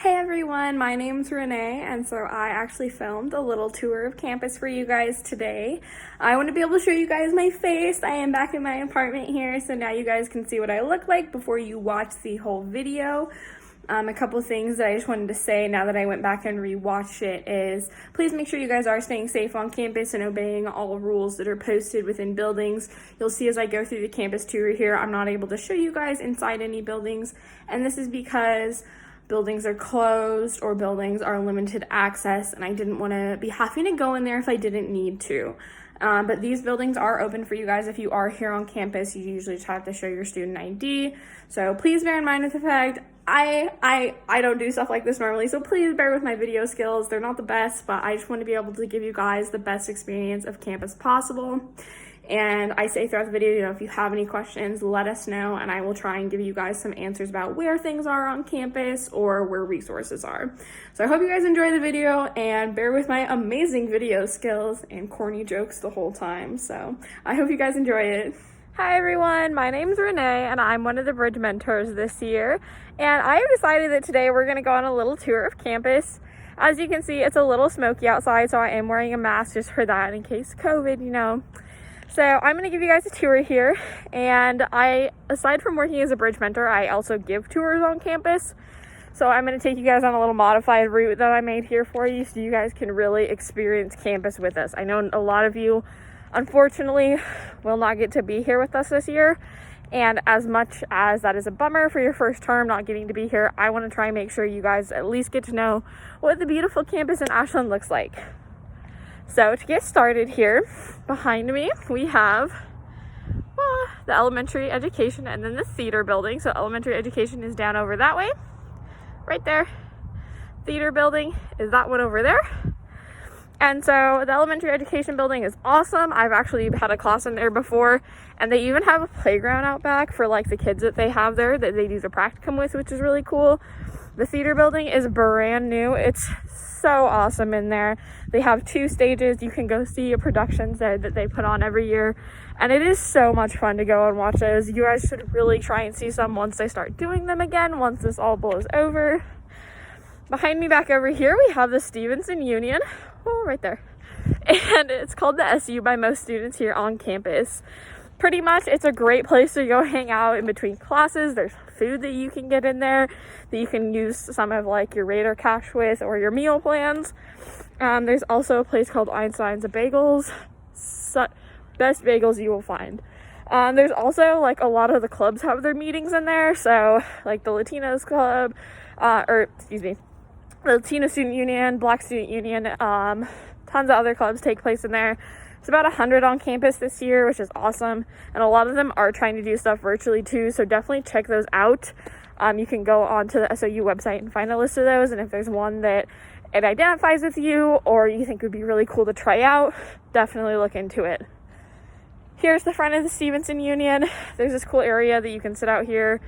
Hey everyone, my name's Renee, and so I actually filmed a little tour of campus for you guys today. I want to be able to show you guys my face. I am back in my apartment here, so now you guys can see what I look like before you watch the whole video. A couple things that I just wanted to say now that I went back and rewatched it is, please make sure you guys are staying safe on campus and obeying all rules that are posted within buildings. You'll see as I go through the campus tour here, I'm not able to show you guys inside any buildings, and this is because buildings are closed or buildings are limited access, and I didn't want to be having to go in there if I didn't need to. But these buildings are open for you guys. If you are here on campus, you usually just have to show your student ID. So please bear in mind with the fact, I don't do stuff like this normally, so please bear with my video skills. They're not the best, but I just want to be able to give you guys the best experience of campus possible. And I say throughout the video, if you have any questions, let us know, and I will try and give you guys some answers about where things are on campus or where resources are. So I hope you guys enjoy the video, and bear with my amazing video skills and corny jokes the whole time. So I hope you guys enjoy it. Hi everyone, my name's Renee, and I'm one of the bridge mentors this year. And I have decided that today we're gonna go on a little tour of campus. As you can see, it's a little smoky outside, so I am wearing a mask just for that in case COVID, you know. So I'm going to give you guys a tour here, and aside from working as a bridge mentor, I also give tours on campus. So I'm going to take you guys on a little modified route that I made here for you so you guys can really experience campus with us. I know a lot of you, unfortunately, will not get to be here with us this year, and as much as that is a bummer for your first term not getting to be here, I want to try and make sure you guys at least get to know what the beautiful campus in Ashland looks like. So to get started here, behind me, we have the elementary education and then the theater building. So elementary education is down over that way, right there. Theater building is that one over there. And so the elementary education building is awesome. I've actually had a class in there before, and they even have a playground out back for like the kids that they have there that they do the practicum with, which is really cool. The theater building is brand new. It's so awesome in there. They have 2 stages. You can go see productions there that they put on every year, and it is so much fun to go and watch those. You guys should really try and see some once they start doing them again, once this all blows over. Behind me back over here, we have the Stevenson Union. Oh, right there. And it's called the SOU by most students here on campus. Pretty much, it's a great place to go hang out in between classes. There's food that you can get in there that you can use some of like your Raider cash with or your meal plans. There's also a place called Einstein's Bagels. Best bagels you will find. There's also like a lot of the clubs have their meetings in there. So like the Latinos Club, the Latino Student Union, Black Student Union, tons of other clubs take place in there. It's about 100 on campus this year, which is awesome. And a lot of them are trying to do stuff virtually too, so definitely check those out. You can go onto the SOU website and find a list of those, and if there's one that it identifies with you or you think would be really cool to try out, definitely look into it. Here's the front of the Stevenson Union. There's this cool area that you can sit out here.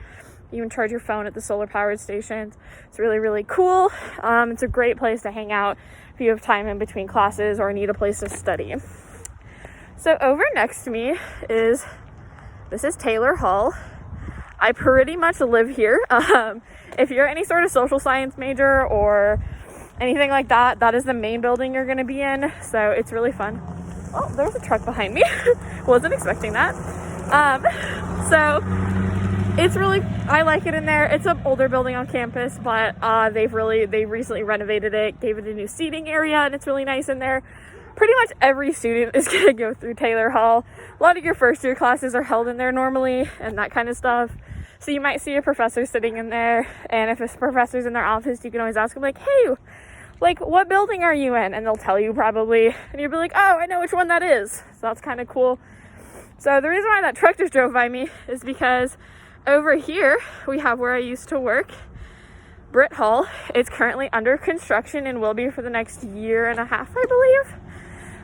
You can charge your phone at the solar powered stations. It's really, really cool. It's a great place to hang out if you have time in between classes or need a place to study. So over next to me this is Taylor Hall. I pretty much live here. If you're any sort of social science major or anything like that, that is the main building you're gonna be in. So it's really fun. Oh, there's a truck behind me. Wasn't expecting that. So I like it in there. It's an older building on campus, but they recently renovated it, gave it a new seating area, and it's really nice in there. Pretty much every student is going to go through Taylor Hall. A lot of your first year classes are held in there normally and that kind of stuff. So you might see a professor sitting in there, and if a professor's in their office, you can always ask them like, hey, like what building are you in? And they'll tell you probably, and you'll be like, oh, I know which one that is. So that's kind of cool. So the reason why that truck just drove by me is because over here we have where I used to work, Britt Hall. It's currently under construction and will be for the next 1.5 years, I believe.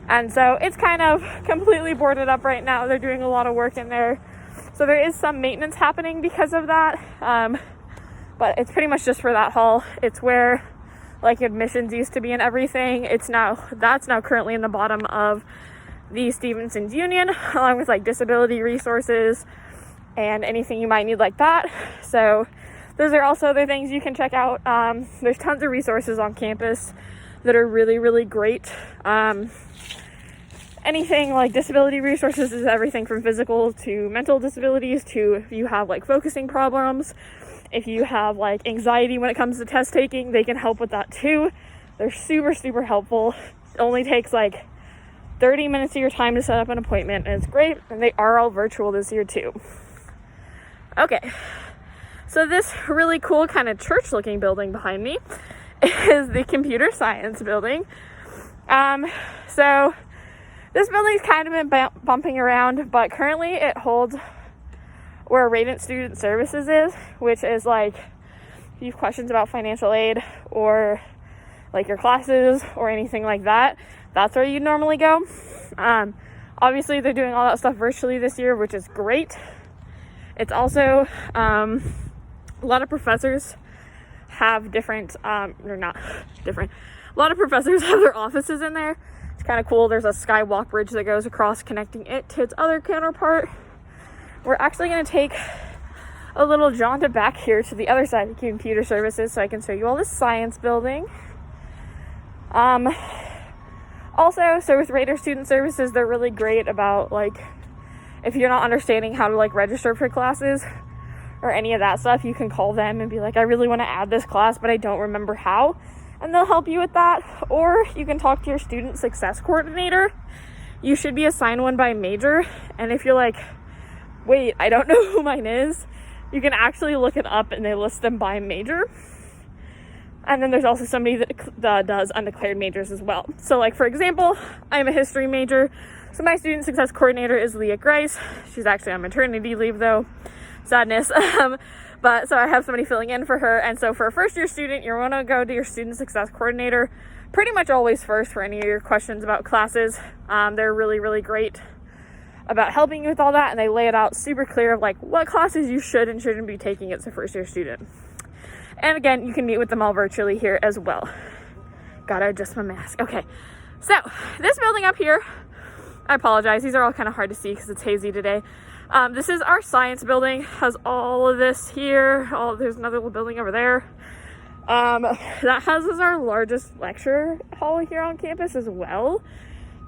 And so it's kind of completely boarded up right now. They're doing a lot of work in there. So there is some maintenance happening because of that. But it's pretty much just for that hall. It's where like admissions used to be and everything. That's now currently in the bottom of the Stevenson's Union, along with like disability resources and anything you might need like that. So those are also other things you can check out. There's tons of resources on campus that are really, really great. Anything like disability resources is everything from physical to mental disabilities to if you have like focusing problems. If you have like anxiety when it comes to test taking, they can help with that too. They're super, super helpful. It only takes like 30 minutes of your time to set up an appointment, and it's great. And they are all virtual this year too. Okay, so this really cool kind of church looking building behind me is the computer science building. So this building's kind of been bumping around, but currently it holds where Radiant Student Services is, which is like if you have questions about financial aid or like your classes or anything like that, that's where you normally go. Obviously they're doing all that stuff virtually this year, which is great. It's also a lot of professors have different, they're not different. A lot of professors have their offices in there. It's kind of cool. There's a skywalk bridge that goes across, connecting it to its other counterpart. We're actually going to take a little jaunt back here to the other side of computer services so I can show you all the science building. Also, so with Raider Student Services, they're really great about like if you're not understanding how to like register for classes or any of that stuff, you can call them and be like, I really want to add this class, but I don't remember how. And they'll help you with that. Or you can talk to your student success coordinator. You should be assigned one by major. And if you're like, wait, I don't know who mine is, you can actually look it up and they list them by major. And then there's also somebody that does undeclared majors as well. So like, for example, I'm a history major. So my student success coordinator is Leah Grice. She's actually on maternity leave though. Sadness. But so I have somebody filling in for her. And so for a first year student, you want to go to your student success coordinator pretty much always first for any of your questions about classes. They're really, really great about helping you with all that. And they lay it out super clear of like what classes you should and shouldn't be taking as a first year student. And again, you can meet with them all virtually here as well. Gotta adjust my mask. Okay. So this building up here, I apologize. These are all kind of hard to see because it's hazy today. This is our science building, has all of this here. There's another little building over there. That houses our largest lecture hall here on campus as well.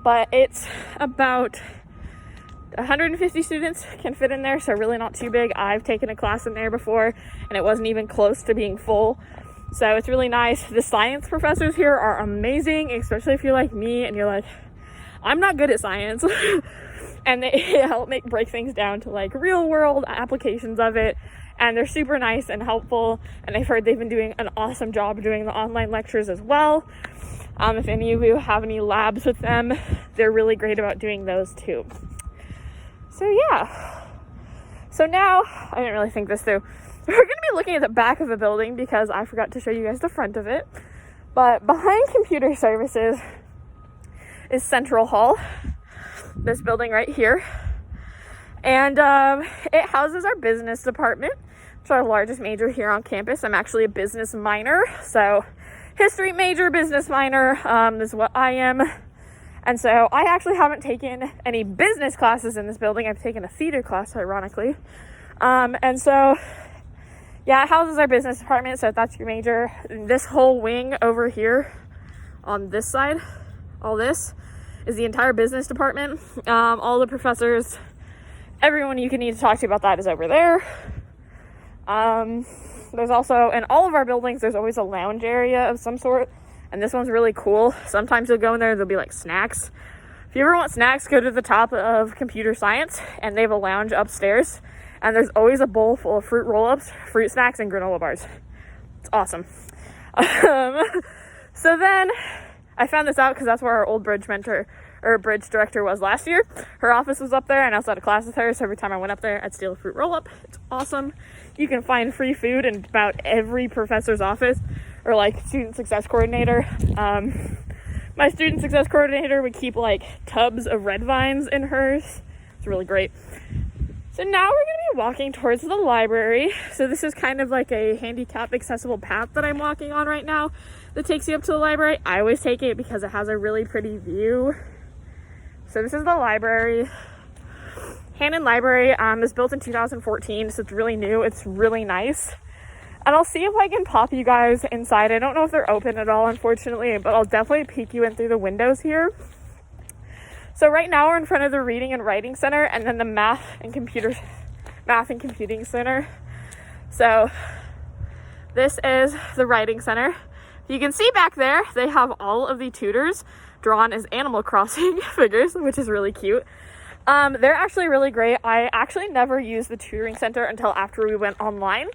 But it's about 150 students can fit in there, so really not too big. I've taken a class in there before, and it wasn't even close to being full. So it's really nice. The science professors here are amazing, especially if you're like me and you're like, I'm not good at science. And they help break things down to like real world applications of it. And they're super nice and helpful. And I've heard they've been doing an awesome job doing the online lectures as well. If any of you have any labs with them, they're really great about doing those too. So yeah. So now, I didn't really think this through. We're going to be looking at the back of the building because I forgot to show you guys the front of it. But behind computer services is Central Hall. This building right here, and it houses our business department, which is our largest major here on campus. I'm actually a business minor, so history major, business minor, is what I am. And so I actually haven't taken any business classes in this building. I've taken a theater class, ironically. And so yeah, it houses our business department. So if that's your major, this whole wing over here on this side, all this is the entire business department. All the professors, everyone you can need to talk to about that is over there. There's also, in all of our buildings, there's always a lounge area of some sort. And this one's really cool. Sometimes you'll go in there, there'll be like snacks. If you ever want snacks, go to the top of computer science and they have a lounge upstairs. And there's always a bowl full of fruit roll-ups, fruit snacks, and granola bars. It's awesome. So then I found this out because that's where our old bridge director was last year. Her office was up there and I was at a class with her, so every time I went up there, I'd steal a fruit roll-up. It's awesome. You can find free food in about every professor's office or like student success coordinator. My student success coordinator would keep like tubs of red vines in hers. It's really great. So now we're going to be walking towards the library. So this is kind of like a handicap accessible path that I'm walking on right now that takes you up to the library. I always take it because it has a really pretty view. So this is the library. Hannon Library is built in 2014, so it's really new. It's really nice. And I'll see if I can pop you guys inside. I don't know if they're open at all, unfortunately, but I'll definitely peek you in through the windows here. So right now we're in front of the Reading and Writing Center and then the Math and Computing Center. So this is the Writing Center. You can see back there, they have all of the tutors drawn as Animal Crossing figures, which is really cute. They're actually really great. I actually never used the tutoring center until after we went online.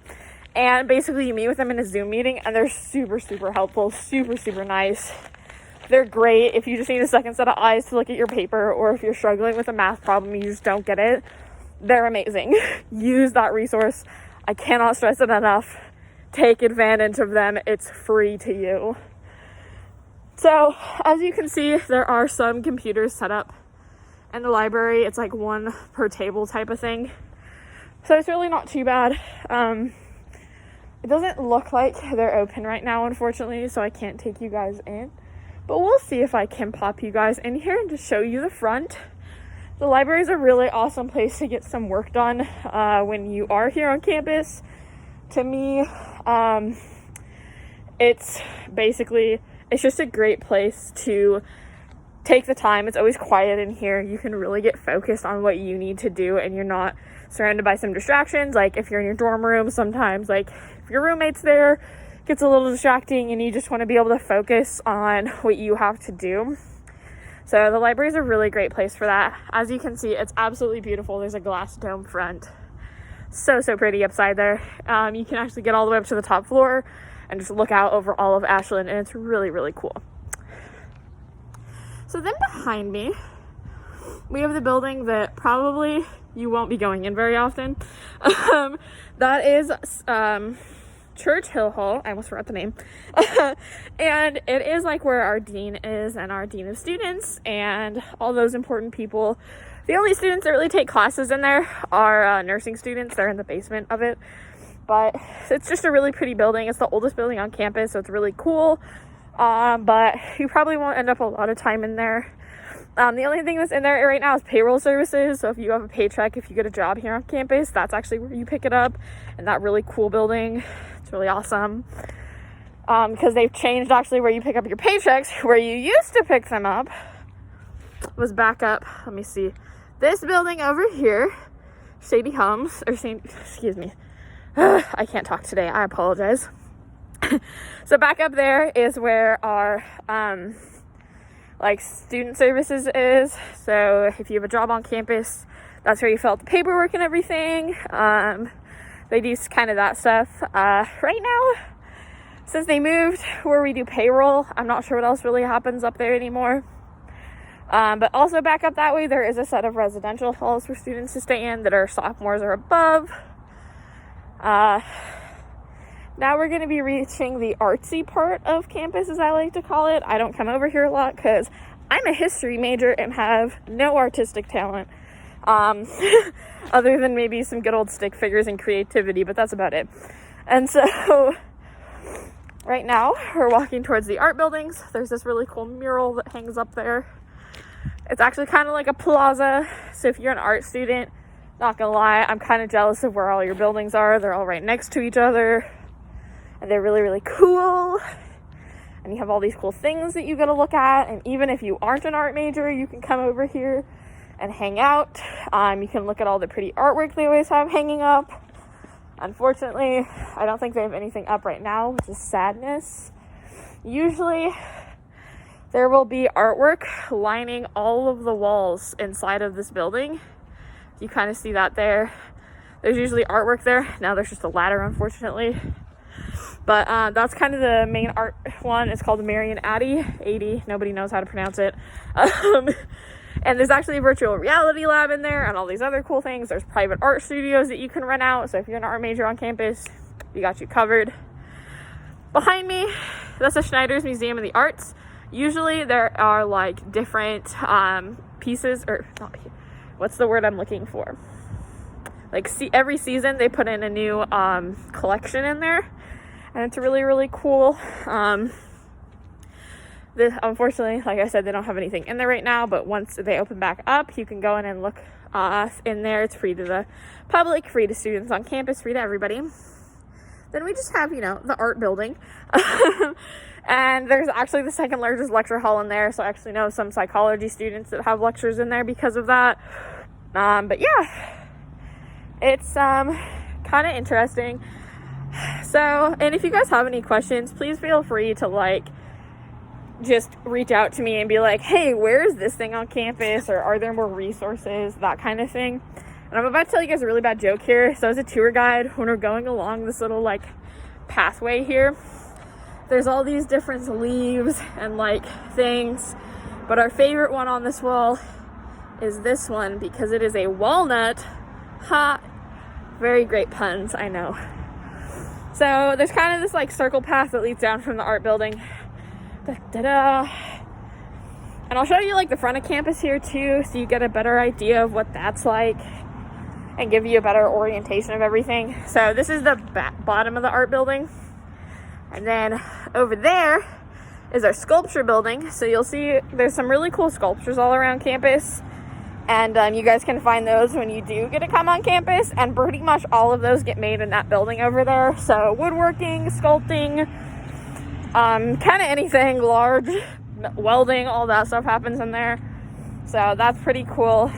And basically you meet with them in a Zoom meeting and they're super, super helpful, super, super nice. They're great if you just need a second set of eyes to look at your paper, or if you're struggling with a math problem, you just don't get it. They're amazing. Use that resource. I cannot stress it enough. Take advantage of them. It's free to you. So as you can see, there are some computers set up in the library. It's like one per table type of thing. So it's really not too bad. It doesn't look like they're open right now, unfortunately, so I can't take you guys in. But we'll see if I can pop you guys in here and just show you the front. The library is a really awesome place to get some work done when you are here on campus. To me, it's just a great place to take the time. It's always quiet in here. You can really get focused on what you need to do, and you're not surrounded by some distractions. Like if you're in your dorm room, sometimes like if your roommate's there, it gets a little distracting and you just want to be able to focus on what you have to do. So the library is a really great place for that. As you can see, it's absolutely beautiful. There's a glass dome front. So pretty upside there. You can actually get all the way up to the top floor and just look out over all of Ashland, and it's really, really cool. So then behind me, we have the building that probably you won't be going in very often. That is Church Hill Hall. I almost forgot the name. And it is like where our dean is, and our dean of students and all those important people. The only students that really take classes in there are nursing students. They're in the basement of it. But it's just a really pretty building. It's the oldest building on campus, so it's really cool. But you probably won't end up a lot of time in there. The only thing that's in there right now is payroll services. So if you have a paycheck, if you get a job here on campus, that's actually where you pick it up, in that really cool building. It's really awesome. Because they've changed actually where you pick up your paychecks. Where you used to pick them up was back up. Let me see. This building over here, excuse me. I can't talk today. I apologize. So back up there is where our like student services is. So if you have a job on campus, that's where you fill out the paperwork and everything. They do kind of that stuff. Right now, since they moved where we do payroll, I'm not sure what else really happens up there anymore. But also back up that way, there is a set of residential halls for students to stay in that are sophomores or above. Now we're going to be reaching the artsy part of campus, as I like to call it. I don't come over here a lot because I'm a history major and have no artistic talent. Other than maybe some good old stick figures and creativity, but that's about it. And so right now we're walking towards the art buildings. There's this really cool mural that hangs up there. It's actually kind of like a plaza. So if you're an art student, not gonna lie, I'm kind of jealous of where all your buildings are. They're all right next to each other. And they're really, really cool. And you have all these cool things that you get to look at. And even if you aren't an art major, you can come over here and hang out. You can look at all the pretty artwork they always have hanging up. Unfortunately, I don't think they have anything up right now, which is sadness. Usually, there will be artwork lining all of the walls inside of this building. You kind of see that there. There's usually artwork there. Now there's just a ladder, unfortunately. But that's kind of the main art one. It's called the Marion Addy. Nobody knows how to pronounce it. And there's actually a virtual reality lab in there and all these other cool things. There's private art studios that you can rent out. So if you're an art major on campus, we got you covered. Behind me, that's the Schneider's Museum of the Arts. Usually there are like different pieces, or not, what's the word I'm looking for? Like every season they put in a new collection in there. And it's really, really cool. Unfortunately, like I said, they don't have anything in there right now. But once they open back up, you can go in and look in there. It's free to the public, free to students on campus, free to everybody. Then we just have, you know, the art building. And there's actually the second largest lecture hall in there. So I actually know some psychology students that have lectures in there because of that. But yeah, it's kind of interesting. So, and if you guys have any questions, please feel free to like just reach out to me and be like, hey, where is this thing on campus, or are there more resources, that kind of thing. And I'm about to tell you guys a really bad joke here. So as a tour guide, when we're going along this little like pathway here, there's all these different leaves and like things, but our favorite one on this wall is this one because it is a walnut. Ha! Very great puns, I know. So there's kind of this like circle path that leads down from the art building. Da-da-da. And I'll show you like the front of campus here too, so you get a better idea of what that's like and give you a better orientation of everything. So this is the bottom of the art building. And then over there is our sculpture building. So you'll see there's some really cool sculptures all around campus. And you guys can find those when you do get to come on campus. And pretty much all of those get made in that building over there. So woodworking, sculpting, kind of anything large, welding, all that stuff happens in there. So that's pretty cool.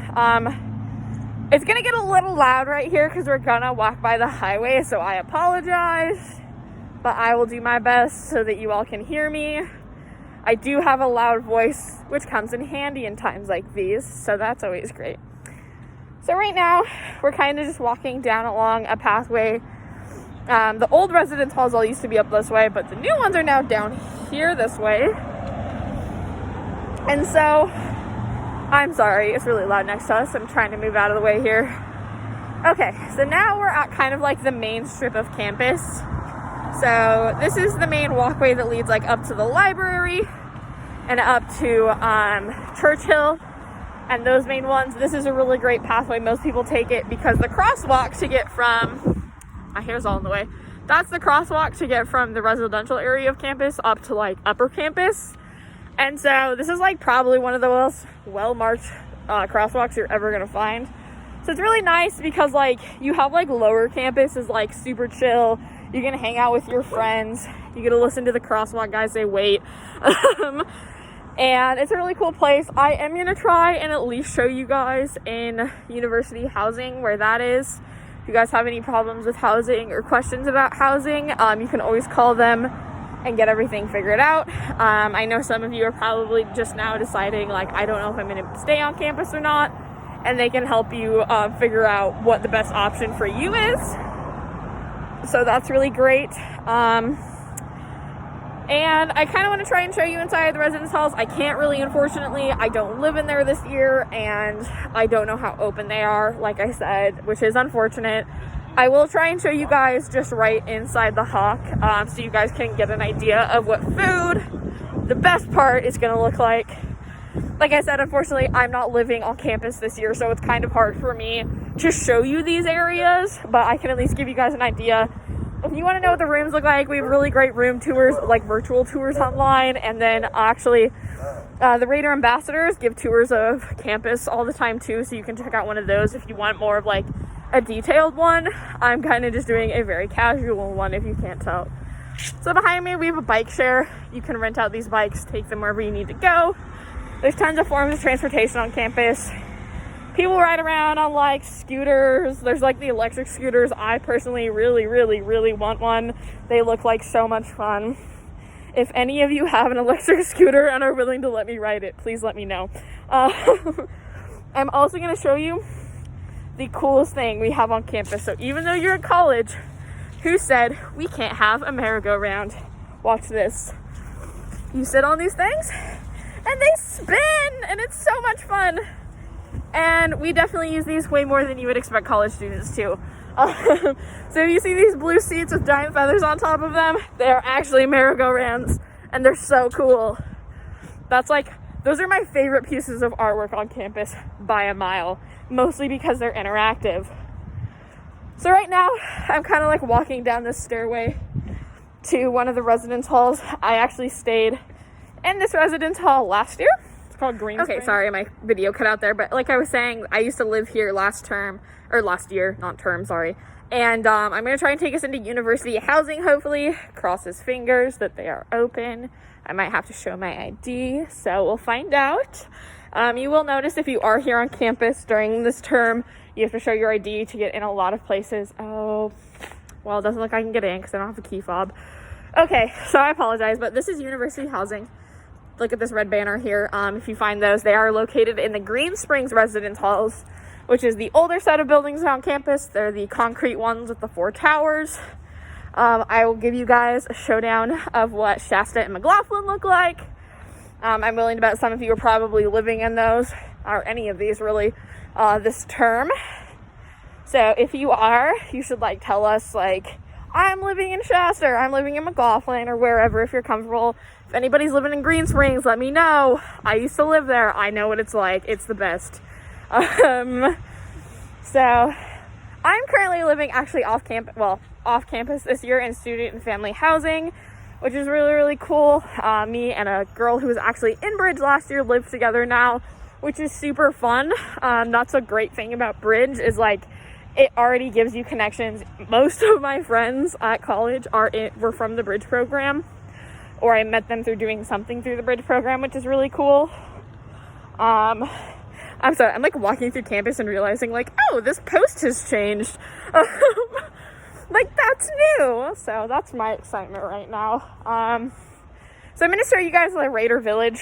It's gonna get a little loud right here because we're gonna walk by the highway, so I apologize, but I will do my best so that you all can hear me. I do have a loud voice, which comes in handy in times like these, so that's always great. So right now, we're kind of just walking down along a pathway. The old residence halls all used to be up this way, but the new ones are now down here this way. And so, I'm sorry, it's really loud next to us. I'm trying to move out of the way here. Okay, so now we're at kind of like the main strip of campus. So this is the main walkway that leads like up to the library and up to Churchill. And those main ones, this is a really great pathway. Most people take it because the crosswalk to get from, my hair's all in the way. That's the crosswalk to get from the residential area of campus up to like upper campus. And so this is like probably one of the most well-marked crosswalks you're ever gonna find. So it's really nice because like you have like lower campus is like super chill. You're gonna hang out with your friends. You get to listen to the crosswalk guys say wait. And it's a really cool place. I am gonna try and at least show you guys in university housing where that is. If you guys have any problems with housing or questions about housing, you can always call them and get everything figured out. I know some of you are probably just now deciding like, I don't know if I'm gonna stay on campus or not, and they can help you figure out what the best option for you is. So that's really great. And I kind of want to try and show you inside the residence halls. I can't really, unfortunately. I don't live in there this year, and I don't know how open they are, like I said, which is unfortunate. I will try and show you guys just right inside the Hawk, so you guys can get an idea of what food, the best part, is going to look like. Like I said, unfortunately, I'm not living on campus this year, so it's kind of hard for me to show you these areas, but I can at least give you guys an idea. If you want to know what the rooms look like, we have really great room tours, like virtual tours online, and then actually the Raider ambassadors give tours of campus all the time too, so you can check out one of those if you want more of like a detailed one. I'm kind of just doing a very casual one if you can't tell. So behind me we have a bike share. You can rent out these bikes, take them wherever you need to go. There's tons of forms of transportation on campus. People ride around on like scooters. There's like the electric scooters. I personally really want one. They look like so much fun. If any of you have an electric scooter and are willing to let me ride it, please let me know. I'm also going to show you the coolest thing we have on campus. So even though you're in college, who said we can't have a merry-go-round? Watch this. You sit on these things and they spin, and it's so much fun. And we definitely use these way more than you would expect college students to. So you see these blue seats with giant feathers on top of them? They're actually merry-go-rounds, and they're so cool. That's like, those are my favorite pieces of artwork on campus by a mile, mostly because they're interactive. So right now, I'm kind of like walking down this stairway to one of the residence halls. I actually stayed in this residence hall last year. It's called Green. Okay, sorry, my video cut out there, but like I was saying, I used to live here last year, not term, sorry. And I'm going to try and take us into university housing, hopefully. Cross his fingers that they are open. I might have to show my ID, so we'll find out. You will notice if you are here on campus during this term, you have to show your ID to get in a lot of places. Oh, well, it doesn't look like I can get in because I don't have a key fob. Okay, so I apologize, but this is university housing. Look at this red banner here. If you find those, they are located in the Green Springs residence halls, which is the older set of buildings on campus. They're the concrete ones with the 4 towers. I will give you guys a showdown of what Shasta and McLaughlin look like. I'm willing to bet some of you are probably living in those, or any of these really, this term. So if you are, you should tell us I'm living in Shasta, or I'm living in McLaughlin, or wherever if you're comfortable. If anybody's living in Green Springs, let me know. I used to live there. I know what it's like. It's the best. So I'm currently living actually off campus this year in student and family housing, which is really, really cool. Me and a girl who was actually in Bridge last year live together now, which is super fun. That's a great thing about Bridge is it already gives you connections. Most of my friends at college were from the Bridge program, or I met them through doing something through the Bridge program, which is really cool. I'm sorry, I'm walking through campus and realizing oh, this post has changed. That's new. So that's my excitement right now. So I'm going to show you guys the Raider Village.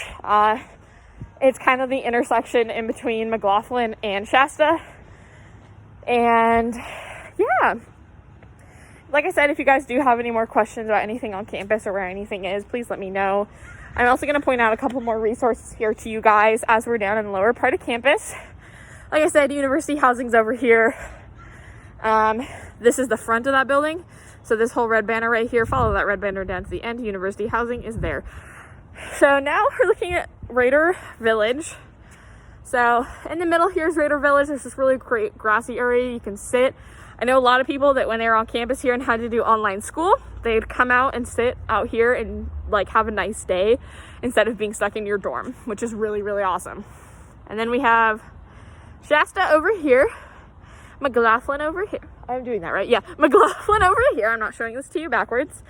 It's kind of the intersection in between McLaughlin and Shasta. And yeah, like I said, if you guys do have any more questions about anything on campus or where anything is, please let me know. I'm also going to point out a couple more resources here to you guys as we're down in the lower part of campus. Like I said, university housing's over here. This is the front of that building. So this whole red banner right here, follow that red banner down to the end. University housing is there. So now we're looking at Raider Village. So in the middle here is Raider Village. There's this really great grassy area you can sit. I know a lot of people that when they were on campus here and had to do online school, they'd come out and sit out here and have a nice day instead of being stuck in your dorm, which is really, really awesome. And then we have Shasta over here, McLaughlin over here. I'm doing that right. Yeah, McLaughlin over here. I'm not showing this to you backwards.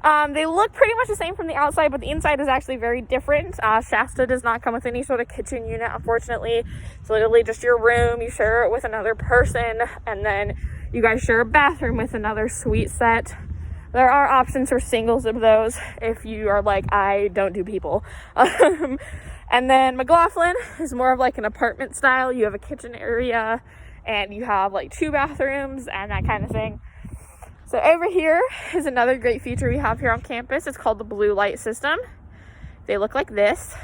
They look pretty much the same from the outside, but the inside is actually very different. Shasta does not come with any sort of kitchen unit, unfortunately. It's literally just your room. You share it with another person, and then you guys share a bathroom with another suite set. There are options for singles of those if you are I don't do people. And then McLaughlin is more of an apartment style. You have a kitchen area and you have 2 bathrooms and that kind of thing. So over here is another great feature we have here on campus. It's called the blue light system. They look like this.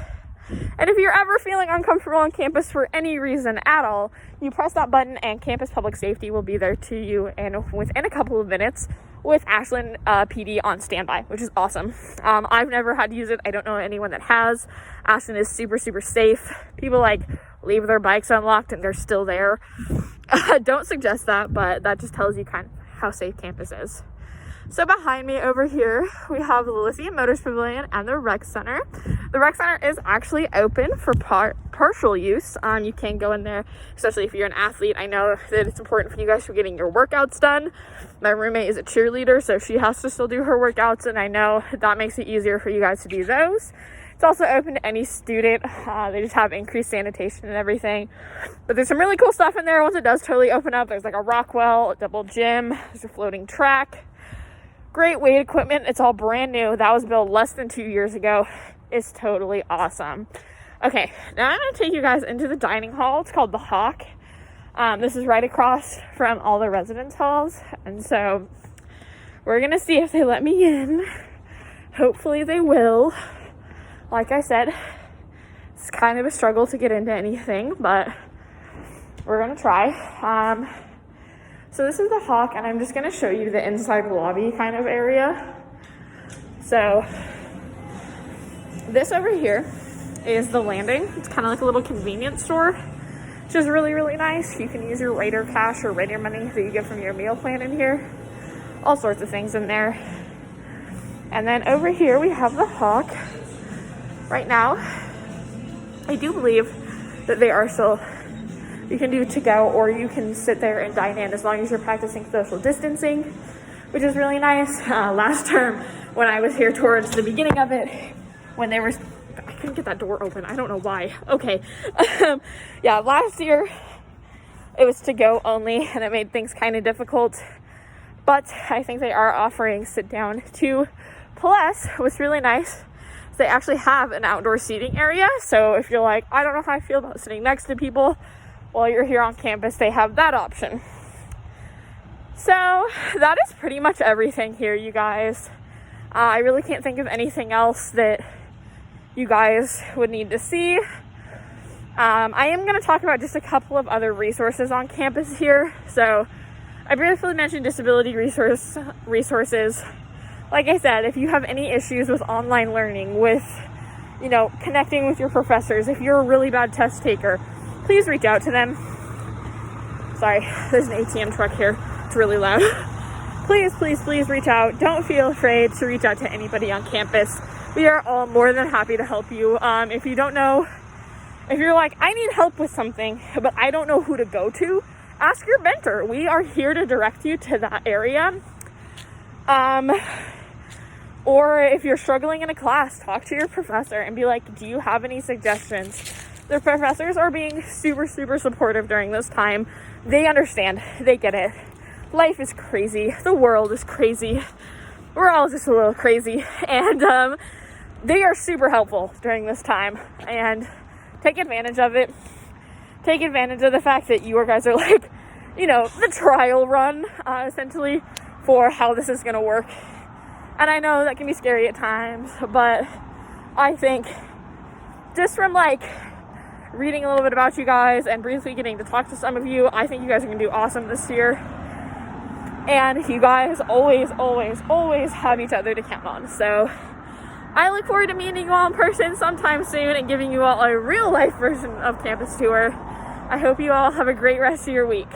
And if you're ever feeling uncomfortable on campus for any reason at all, you press that button and campus public safety will be there to you and within a couple of minutes with Ashland PD on standby, which is awesome. I've never had to use it. I don't know anyone that has. Ashland is super, super safe. People leave their bikes unlocked and they're still there. Don't suggest that, but that just tells you kind of how safe campus is. So behind me over here, we have the Lithium Motors Pavilion and the Rec Center. The Rec Center is actually open for partial use. You can go in there, especially if you're an athlete. I know that it's important for you guys for getting your workouts done. My roommate is a cheerleader, so she has to still do her workouts, and I know that makes it easier for you guys to do those. It's also open to any student. They just have increased sanitation and everything. But there's some really cool stuff in there once it does totally open up. There's a rock well, a double gym, there's a floating track. Great weight equipment. It's all brand new. That was built less than 2 years ago. It's totally awesome. Okay, now I'm going to take you guys into the dining hall. It's called the Hawk. This is right across from all the residence halls. And so we're going to see if they let me in. Hopefully they will. Like I said, it's kind of a struggle to get into anything, but we're going to try. So this is the Hawk, and I'm just going to show you the inside lobby kind of area. So this over here is the landing. It's kind of like a little convenience store, which is really, really nice. You can use your Raider cash or Raider money that you get from your meal plan in here. All sorts of things in there. And then over here we have the Hawk. Right now, I do believe that they are still You can do to go, or you can sit there and dine in as long as you're practicing social distancing, which is really nice. Last term, when I was here towards the beginning of it, when they were, I couldn't get that door open. I don't know why. Okay. Yeah, last year it was to go only, and it made things kind of difficult. But I think they are offering sit down too. Plus, what's really nice, they actually have an outdoor seating area. So if you're like, I don't know how I feel about sitting next to people while you're here on campus, they have that option. So that is pretty much everything here, you guys. I really can't think of anything else that you guys would need to see. I am going to talk about just a couple of other resources on campus here. So I briefly mentioned disability resources. Like I said, if you have any issues with online learning, with, connecting with your professors, if you're a really bad test taker, please reach out to them. Sorry, there's an ATM truck here. It's really loud. Please, please, please reach out. Don't feel afraid to reach out to anybody on campus. We are all more than happy to help you. If you don't know, if you're like, I need help with something, but I don't know who to go to, ask your mentor. We are here to direct you to that area. Or if you're struggling in a class, talk to your professor and be like, do you have any suggestions? The professors are being super, super supportive during this time. They understand. They get it. Life is crazy. The world is crazy. We're all just a little crazy. And they are super helpful during this time. And take advantage of it. Take advantage of the fact that you guys are like, the trial run, essentially, for how this is going to work. And I know that can be scary at times, but I think just from reading a little bit about you guys and briefly getting to talk to some of you, I think you guys are going to do awesome this year. And you guys always, always, always have each other to count on. So I look forward to meeting you all in person sometime soon and giving you all a real life version of campus tour. I hope you all have a great rest of your week.